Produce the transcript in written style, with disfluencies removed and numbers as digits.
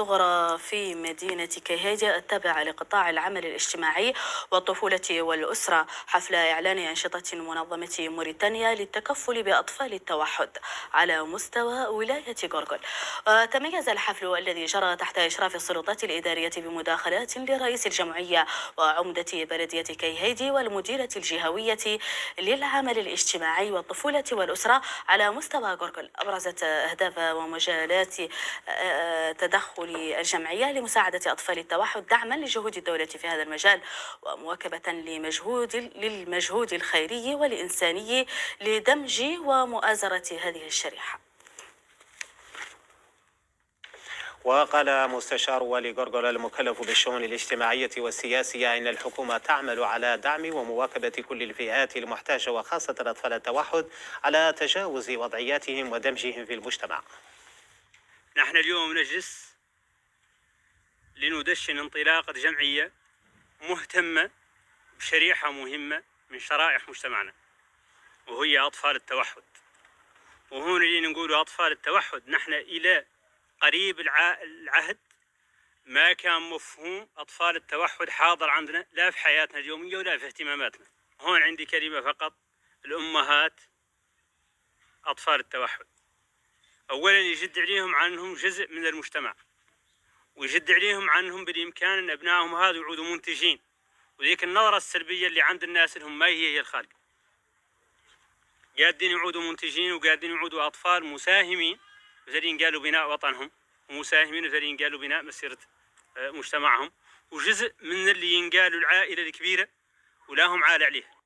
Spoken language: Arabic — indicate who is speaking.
Speaker 1: الصغرى في مدينة كيهيدي التابعة لقطاع العمل الاجتماعي والطفولة والأسرة حفل إعلان أنشطة منظمة موريتانيا للتكفل بأطفال التوحد على مستوى ولاية غورغول. تميز الحفل الذي جرى تحت إشراف السلطات الإدارية بمداخلات لرئيس الجمعية وعمدة بلدية كيهيدي والمديرة الجهوية للعمل الاجتماعي والطفولة والأسرة على مستوى غورغول. أبرزت أهداف ومجالات تدخل الجمعية لمساعدة أطفال التوحد دعما لجهود الدولة في هذا المجال ومواكبة للمجهود الخيري والإنساني لدمج ومؤازرة هذه الشريحة.
Speaker 2: وقال مستشار والي غورغول المكلف بالشؤون الاجتماعية والسياسية إن الحكومة تعمل على دعم ومواكبة كل الفئات المحتاجة وخاصة أطفال التوحد على تجاوز وضعياتهم ودمجهم في المجتمع.
Speaker 3: نحن اليوم نجلس لندشن انطلاقة جمعية مهتمة بشريحة مهمة من شرائح مجتمعنا وهي أطفال التوحد. وهون اللي نقول أطفال التوحد نحن إلى قريب العهد ما كان مفهوم أطفال التوحد حاضر عندنا لا في حياتنا اليومية ولا في اهتماماتنا. هون عندي كلمة فقط: الأمهات أطفال التوحد أولا يجد عليهم عنهم جزء من المجتمع، ويجد عليهم عنهم بالإمكان أن أبنائهم هذا يعودوا منتجين، وذيك النظرة السلبية اللي عند الناس لهم ما هي الخالق. قادين يعودوا منتجين وقادين يعودوا أطفال مساهمين وزارين قالوا بناء وطنهم، ومساهمين وزارين قالوا بناء مسيرة مجتمعهم، وجزء من اللي ينقالوا العائلة الكبيرة ولا هم عال عليه.